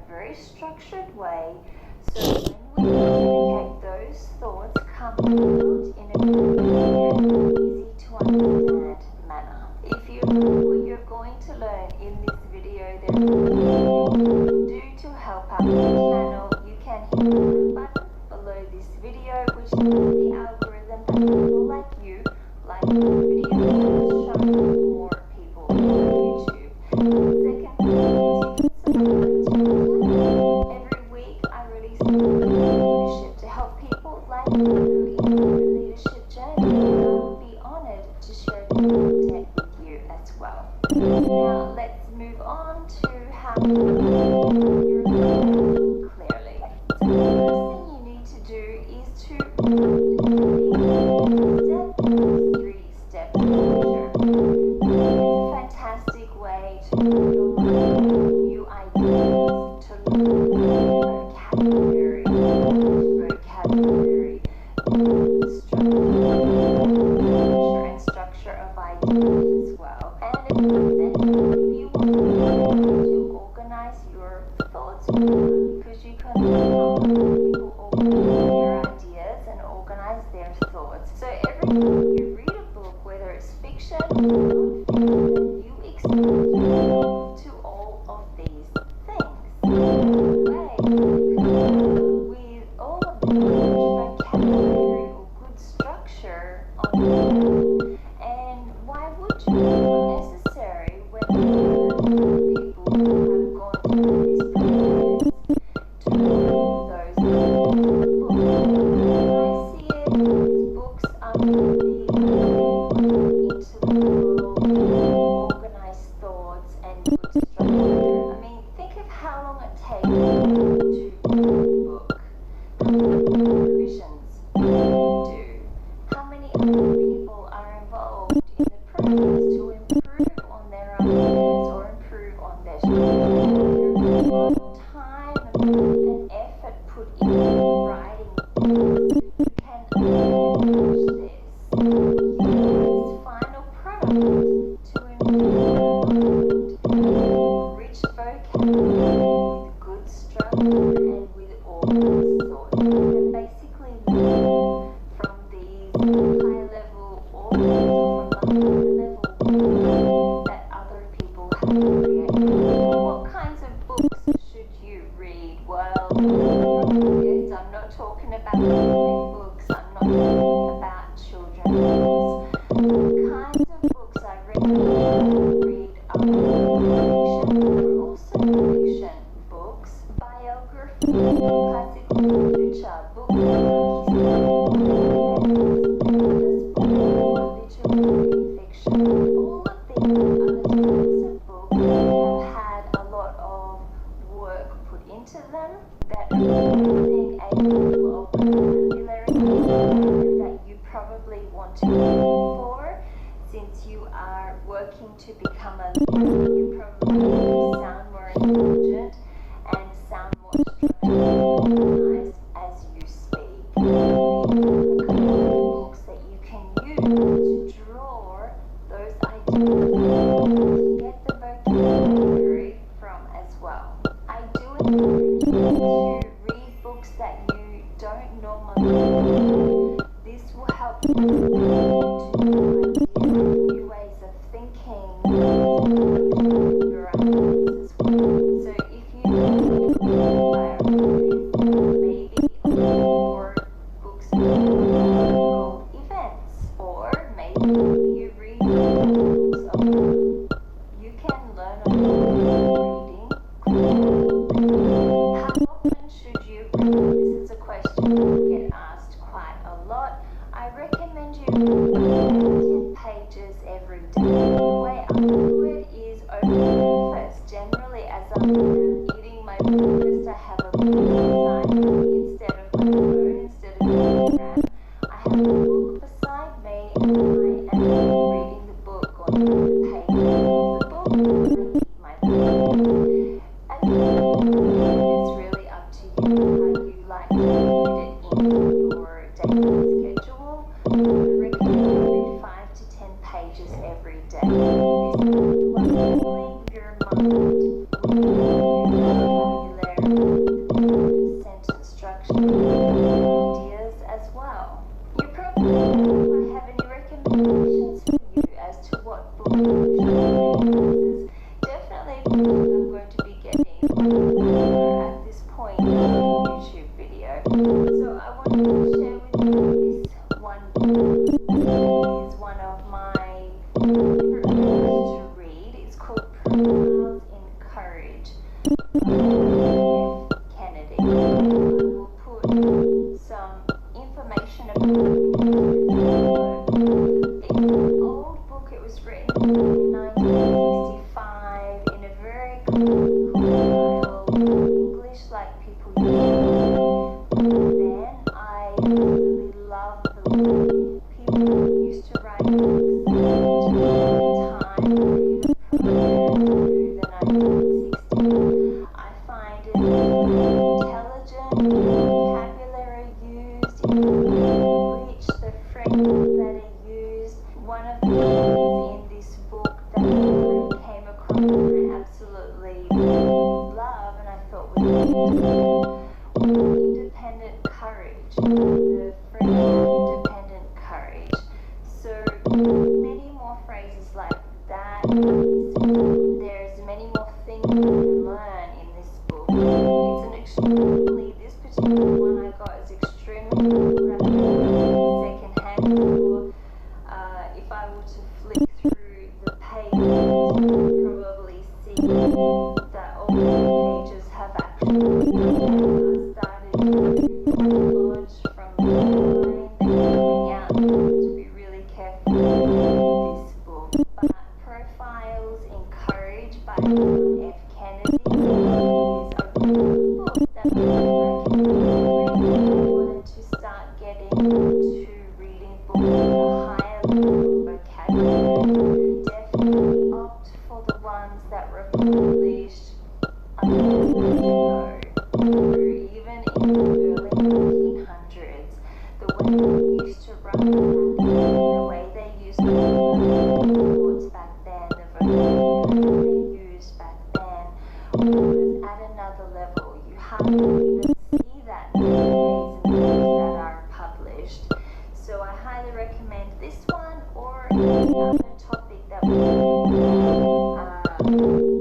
very structured way, so when we communicate, those thoughts come out in a very easy to understand manner. If you know what you're going to learn in this video, there is anything you can do to help out the channel, you can hit the button below this video, which tells the algorithm that people like you like the video and show more people on YouTube. Second thing is you can subscribe to my channel. Every week I release leadership to help people like you in your leadership journey, and I will be honored to share this content with you as well. Now let's move on to how to communicate your thoughts clearly. So the first thing you need to do is to read the three-step structure. It's a fantastic way to put your mind on new ideas, to learn vocabulary, structure of ideas as well. And if you want to organize your thoughts, because you can help people organize their ideas and organize their thoughts. So every time you read a book, whether it's fiction or non-fiction, you expose yourself to all of these things. With all of the vocabulary or good structure on the and why would you? Not necessary when people have gone through this process to read those books. I see it, these books are really into the world, organized thoughts and good structure. I mean, think of how long it takes to read a book, how many revisions you do, how many other people are involved in the process to improve on their ideas or improve on their structure. There's a lot of time and effort put into writing. You can accomplish this. Use this final product to improve rich vocabulary with good structure and with organized thought. You can basically learn from these high-level authors, from the high-level that other people have created. What kinds of books should you read? Well, yes, I'm not talking about big books. I'm not talking about children's books. The kinds of books I recommend you read are non-fiction, but also fiction books, biography, classical literature, books like literary fiction. All of these other types of books have had a lot of work put into them that are using a level of vocabulary that you probably want to go for. Since you are working to become a leader, you probably want to sound more intelligent and sound more structured and organized as you speak. These are the kind of books that you can use to draw those ideas to get the vocabulary from as well. I do encourage you to read books that you don't normally read. This will help you to new ideas, new ways of thinking, your ideas as well. So if you read biographies, maybe or books about events, or maybe you read books of you can learn a lot reading. How often should you read? This is a question you get asked quite a lot. I recommend you vocabulary, sentence structure, ideas as well. You probably have any recommendations for you as to what book you should read. This is definitely I'm going to be getting at this point in the YouTube video. So I wanted to share with you this one book. It is one of my favorite books to read. It's called Profiles in Courage by F. Kennedy. I will put some information about it. It's an old book. It was written in 1965 in a very colloquial English like people use. Then I really love the way people used to write books at the time, even prior to the 1960s. I find it intelligent, the vocabulary used, rich, the phrases that are used. One of the things in this book that I came across and I absolutely love and I thought was independent courage. The phrase independent courage. So many more phrases like that. There's many more things you can learn in this book. It's an extremely, this particular one I got is extremely second-hand. Or if I were to flick through the pages, you would probably see that all the pages have actually started lodged from the line. They're coming out. You have to be really careful with this book. But Profiles in Courage by F. Kennedy is a good book that I recommend reading if you wanted to start getting into reading books with a higher level of vocabulary. Definitely opt for the ones that were published a long time ago, or even in the early 1900s. The way they used to write back then, the way they used to write thoughts back then, the vocabulary they used back then was at another level. You hardly even see that nowadays in books that are published. So I highly recommend this one or any other topic that we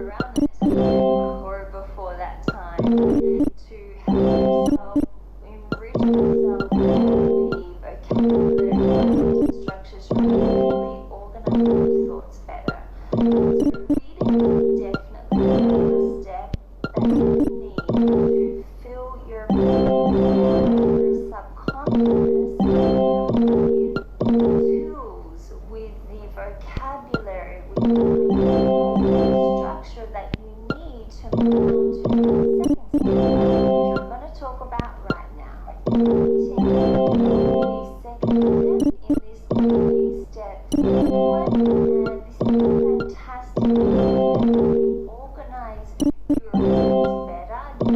around this time or before that time to help yourself enrich yourself with the vocabulary structures, really organize your thoughts better. So reading is definitely the step that you need to fill your subconscious with tools, with the vocabulary, with the structure that you need to move on to the second step, which I'm going to talk about right now. The second step in this step 1, and this is fantastic. You organize your thoughts better, you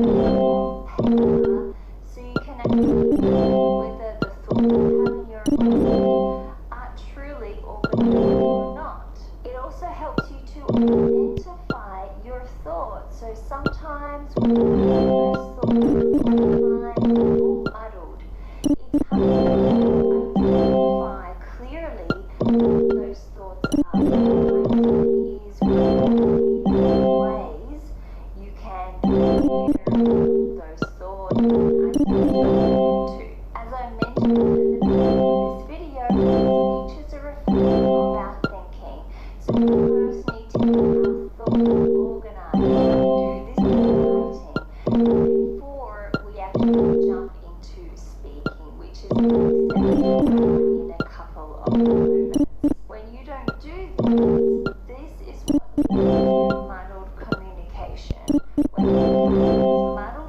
on paper, so you can actually see whether the thoughts you have in your mind are truly organized or not. It also helps you to identify your thoughts. So sometimes when you have those thoughts in your mind all muddled, it's hard to identify clearly what those thoughts are. Writing is one of the ways you can hear those thoughts and identify. As I mentioned at the beginning of this video, speech is a reflection of our thinking. So we first need to get our thoughts organized and do this writing before we actually jump into speaking, which is in a couple of moments. When you don't do this is what leads to muddled communication. When you have muddled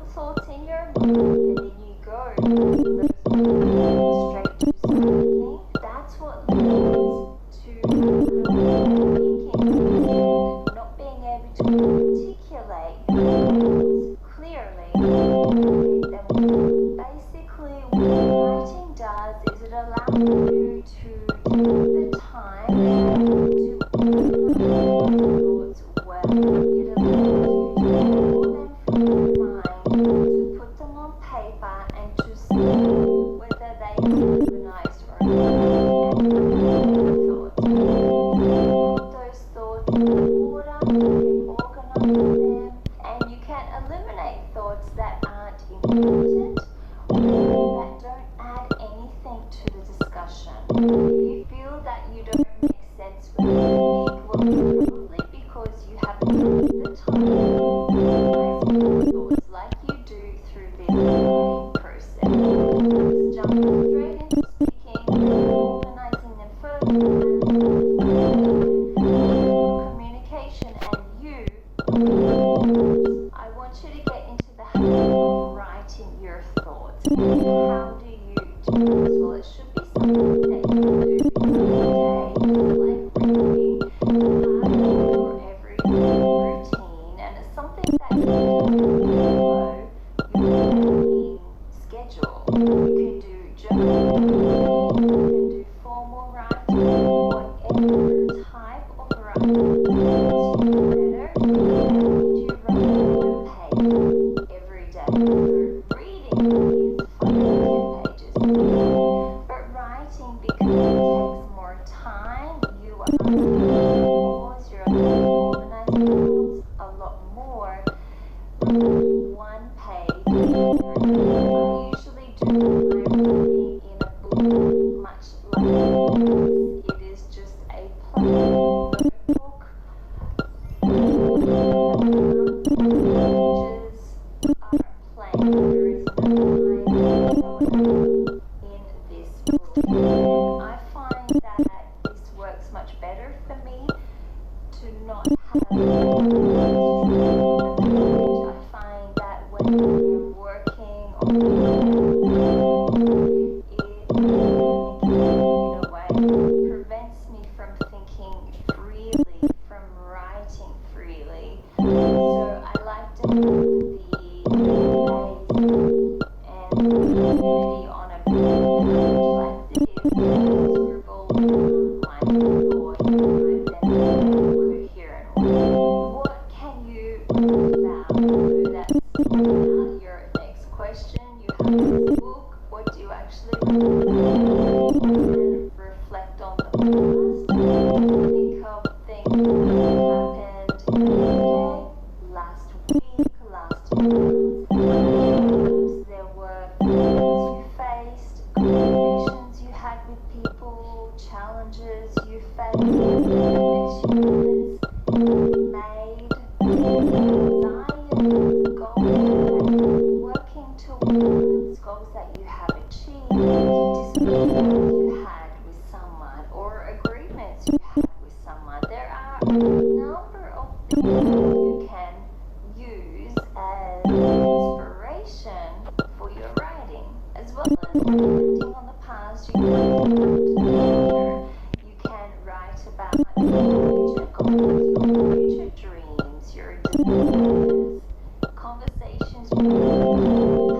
eliminate thoughts that aren't important or that don't add anything to the discussion. If you feel that you don't make sense when you speak, well, probably because you haven't taken the time to organize your thoughts like you do through this writing process. Just jump straight into speaking, organizing them first, communication, and you. I want you to get into the habit of writing your thoughts. How do you do this? Well, it should be something that you do every day, like reading, your everyday routine, and it's something that you can follow your routine schedule. You can do journaling, you can do formal writing, whatever type of writing suits you better. You write 1 page every day. So reading is 5 to 10 pages, but writing, because it takes more time, you are pause, you're organizing thoughts a lot more. 1 page. I usually do my reading in a book much like this. It is just a plain notebook. Pages are plain. There is no line in this book. And I find that this works much better for me to not have I find that when I'm working on in a way prevents me from thinking freely, from writing freely. So I like to have the space and community on a page like this, scribble my thoughts and then coherent. What can you do about? So that's about your next question. You have this book. What do you actually and reflect on the past? Think of things that happened yesterday, last week, last month. Perhaps there were things you faced, conversations you had with people, challenges you faced, achievements you made, desires, goals that you're working towards, goals that you have achieved, disagreements you had with someone, or agreements you had with someone. There are a number of things you can use as inspiration for your writing, as well as reflecting on the past. You can look to the future. You can write about your future goals, your future dreams, your desires, conversations you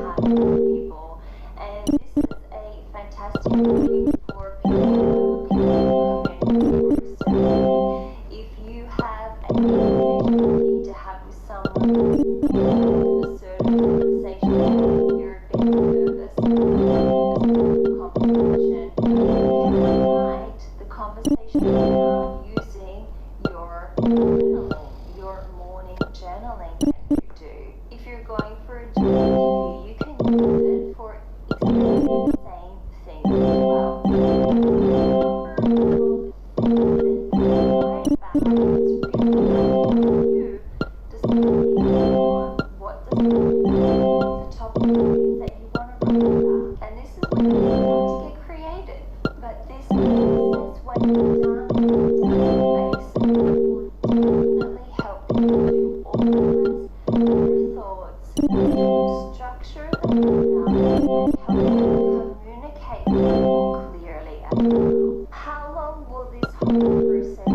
have with people. And this is a fantastic way for people who communicate. So if you have a conversation you need to have with someone, a certain conversation, you're a bit nervous about conversation, you can write the conversation down using your journaling, your morning journaling that you do. If you're going for a job interview, you can use it for exactly the same thing as well. It's really you deciding on what the topic is that you want to write about. And this is when you start to get creative. But this process, when you're done with the database, will definitely help you to organize your thoughts, structure them down, and help you communicate more clearly as well. How long will this whole process take?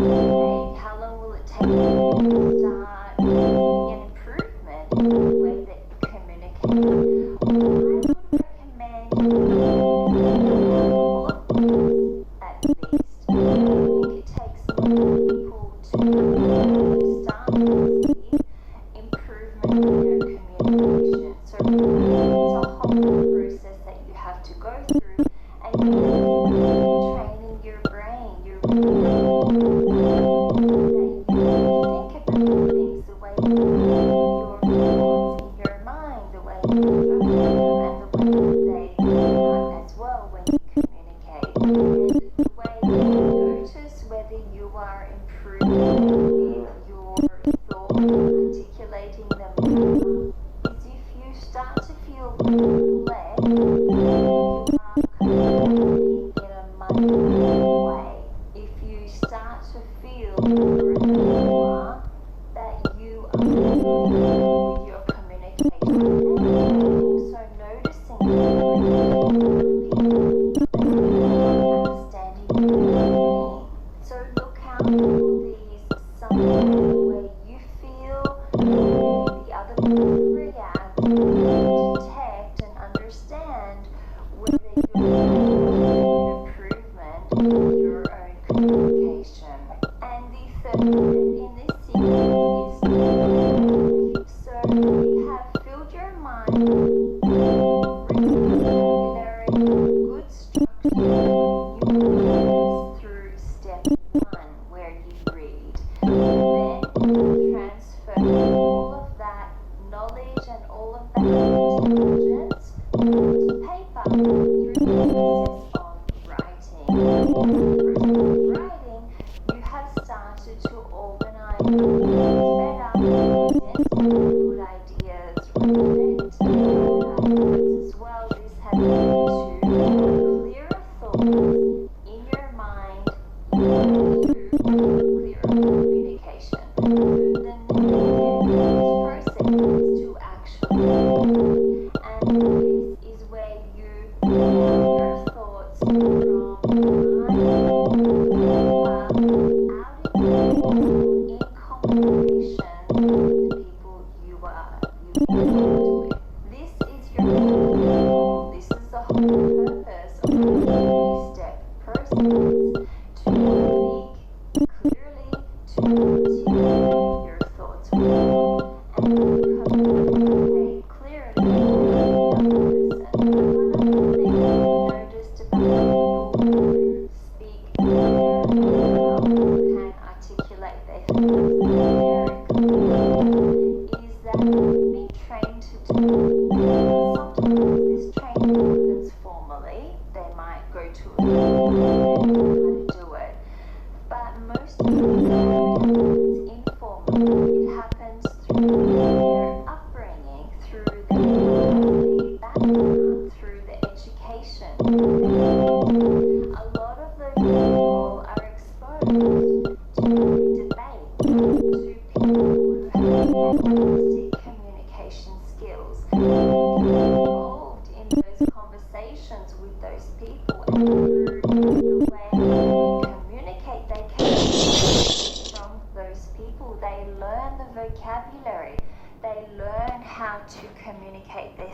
How long will it take to start seeing an improvement in the way that you communicate? I would recommend all of these at least. I think it takes most people to start to see improvement in their communication. So it's a whole process that you have to go through, and you're training your brain, your that you think about things the way your thoughts and the way that they react as well when you communicate, and the way that you notice whether you are improving with your thoughts, articulating them well, is if you start to feel led, you are communicating in a much better way. If you start to feel more that you are with your communication, and also noticing understanding your. So look out for these signs where you feel the other person react, detect and understand whether you're making an improvement in your own communication. And the third in this sequence is so we have filled your mind with vocabulary, good structure. You progress through step 1 where you read. Then you transfer all of that knowledge and all of that intelligence to paper through the process of writing. In the process of writing, you have started to organize better, present good ideas, reflect good ideas as well. This has led to clearer thoughts in your mind, through clearer communication. The next step in this process is to actually, and this is where you have your thoughts from your mind out in communication with the people you interact with. This is your goal. This is the whole purpose of the 3-step process, to speak clearly, to articulate your thoughts well, and to communicate clearly with the other person. One of the things I've noticed about people who speak very well, who can articulate their thoughts very clearly, is that they've been trained to do it. Sometimes this training happens formally. They might go to a school and learn how to do it. But most of the time it happens informally. It happens through their upbringing, through their family background, through the education. A lot of those people are exposed to debate, to people who have fantastic communication skills. They get involved in those conversations with those people, and through the way they communicate, they can learn from those people. They learn the vocabulary. They learn how to communicate their